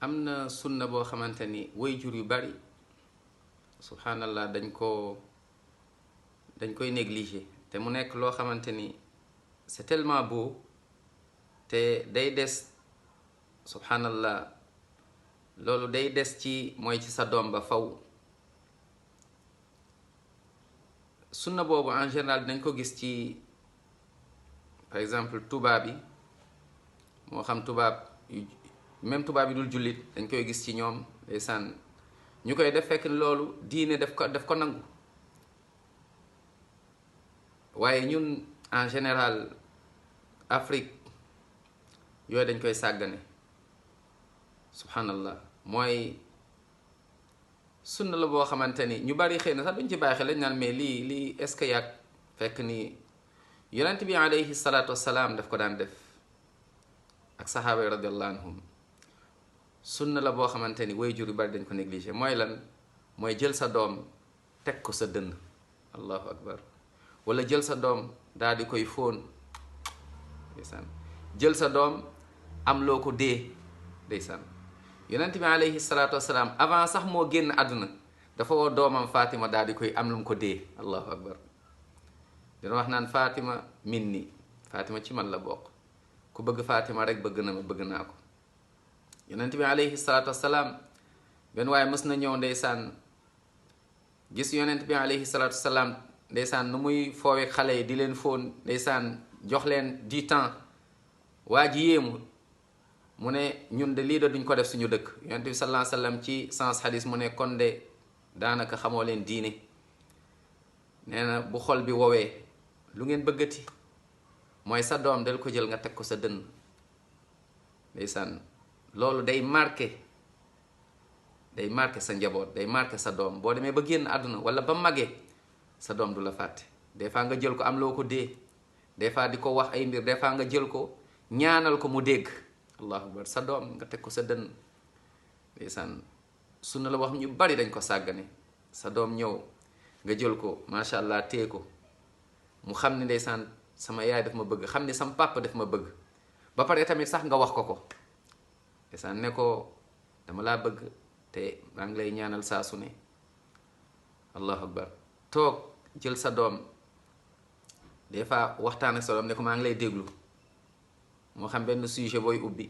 am na sunna boo xamante ni waajur yu bari subhanallah dañ koy négliger te mu nekk loo xamante ni c'est tellement beau te day des subhanallah loolu day des ci mooy ci sa doom ba faw. sunna boobu en général dañ ko gis ci par exemple tubaab yi moo xam tubaab même tubaab yi dul jullit dañ koy gis ci ñoom ndeysaan ñu koy def fekk loolu diine daf ko nangu. waaye ñun en général Afrique yooyu dañ koy sàggane subhanallah. mooy sunna la boo xamante ni ñu bari xëy na sax duñ ci bàyyi xel lañ naan mais lii est-ce que yàgg fekk ni yonent bi alayhi salaatu wassalaam daf ko daan def ak saxaaba yi radiallahu anhum. sunna la boo xamante ni waajur yu bari dañ ko négligé. mooy lan? mooy jël sa doom teg ko sa dënn, allahu akbar, wala jël sa doom daal di koy fóon ndeysaan, jël sa doom am loo ko dee ndeysaan. yonent bi alayhi salaatu wassalaam avant sax moo génn àdduna dafa woo doomam Fatima daal di koy am lu mu ko dee, allahu akbar. dina wax naan Fatima minni, Fatima ci man la bokk, ku bëgg Fatima rek bëgg na ma, bëgg naa ko. yonent bi alayhi salaatu wassalaam benn waaye mës na ñëw ndeysaan gis yonent bi alayhi salaatu wassalaam ndeysaan nu muy foowe xale yi di leen fóon ndeysaan, jox leen du temps. waa ji yéemu mu ne ñun de lii de duñ ko def suñu dëkk. yonent bi sallallahu alayhi wasallam ci sens hadis mu ne kon de daanaka xamoo leen diine. nee na bu xol bi wowee lu ngeen bëggati, mooy sa doom dal ko jël nga teg ko sa dënn ndeysaan. loolu day marqué sa njaboot, day marqué sa doom. boo demee ba génn àdduna wala ba magee sa doom du la fàtte. des fois nga jël ko am loo ko dee, des fois di ko wax ay mbir, des fois nga jël ko ñaanal ko mu dégg, allahu akbar. sa doom nga teg ko sa dënn ndeysaan. sunna la wax ñu bari dañ ko sàggane. sa doom ñëw nga jël ko macha allah tee ko, mu xam ne ndeysaan sama yaay daf ma bëgg, xam ne sama papa daf ma bëgg. ba pare tamit sax nga wax ko ndeysaan, ne ko dama laa bëgg te maa ngi lay ñaanal saa su ne, allahu akbar. toog jël sa doom des fois waxtaan ak sa doom ne ko maa ngi lay déglu, moo xam benn sujet booy ubbi,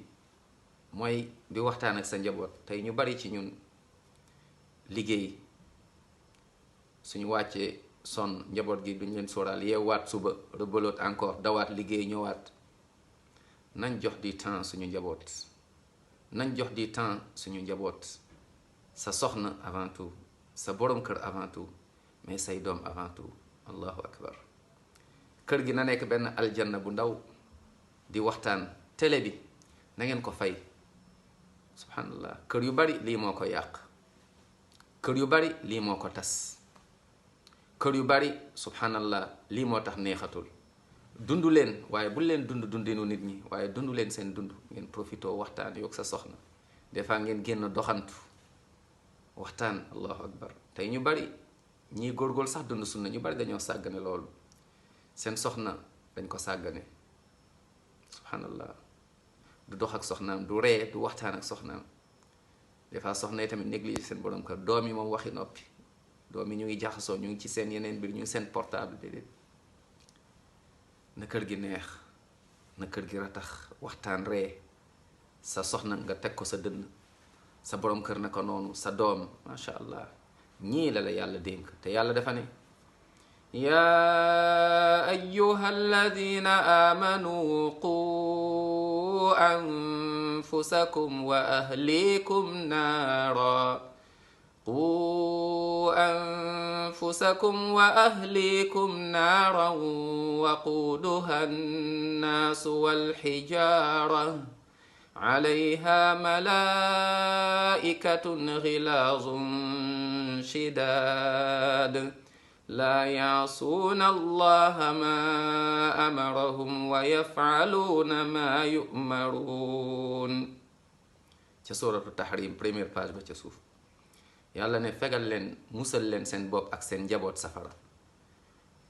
mooy di waxtaan ak sa njaboot. tey ñu bari ci ñun liggéey suñu wàccee sonn, njaboot gi duñ leen sóoraal, yeewaat suba reboloot encore dawaat liggéey ñëwaat. nañ jox di temps suñu njaboot, nañ jox di temps suñu njaboot. sa soxna avant tout, sa borom kër avant tout, mais say doom avant tout, allahu akbar. kër gi na nekk benn aljanna bu ndaw di waxtaan. télé bi na ngeen ko fay, subhanallah. kër yu bari lii moo ko yàq, kër yu bari lii moo ko tas, kër yu bari subhanallah lii moo tax neexatul. dund leen, waaye bul leen dundinu nit ñi, waaye dund leen seen dund. ngeen profitoo waxtaan yoog sa soxna, des fois ngeen génn doxantu waxtaan, allahu akbar. tey ñu bari ñii góorgóorlu sax dund sunna, ñu bari dañoo sàggane loolu. seen soxna dañ ko sàggane subhanallah. du dox ak soxnaam, du ree, du waxtaan ak soxnaam. des fois soxna yi tamit négligé seen borom kër. doom yi moom waxi noppi, doom yi ñu ngi jaxasoo, ñu ngi ci seen yeneen mbir, ñu ngi seen portable. déedéet, na kër gi neex, na kër gi ratax, waxtaan, ree. sa soxna nga teg ko sa dënn, sa borom kër na ko noonu, sa doom macha allah. ñii la yàlla dénk. te yàlla dafa ne yaa ayyuha alladina amanu qu anfusakum wa ahlikum naara, qu anfusakum wa ahlikum naaran waquuduha annaasu walxijaara alayha malaa'ikatun ghilaazun shidaad laa ya'suuna allaha maa amarahum wa yaf'aluuna maa yu'maruun. ca suuratu Tahrim première page ba ca suuf, yàlla ne fegal leen, musal leen seen bopp ak seen njaboot safara.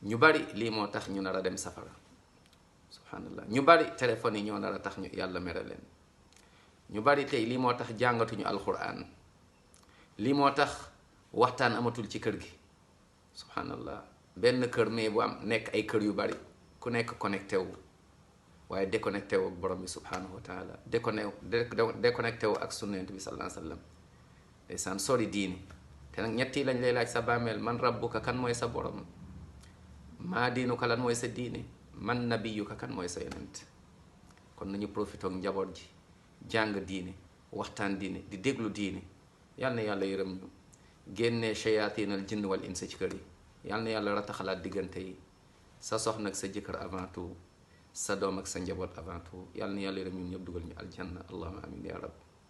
ñu bari lii moo tax ñu nar a dem safara subhanallah. ñu bari téléphone yi ñoo nar a tax ñu yàlla mere leen. ñu bari tey lii moo tax jàngatuñu alquran, lii moo tax waxtaan amatul ci kër gi. subhanallah, benn kër mais bu am nekk ay kër yu bari, ku nekk connecté wu waaye déconnecté wu ak borom bi subhanahu wa taala, déconnecté wu ak sunnat bi sallallahu alayhi wa sallam. ndeysaan sori diine. te nag ñetti lañ lay laaj sa bàmmeel: man rabbuka, kan mooy sa borom; maa diinuka, lan mooy sa diine; man nabiyuka, kan mooy sa yonent. kon nañu profité ak njaboot ji, jàng diine, waxtaan diine, di déglu diine. yal na yàlla yërëm ñu, génnee shayatinal jinn wal insa ci kër yi. yal na yàlla rataxalaat diggante yi, sa soxna ak sa jëkkër avant tout, sa doom ak sa njaboot avant tout. yal na yàlla yërëm ñun ñëpp dugal ñu aljanna. allahumma amin ya rab.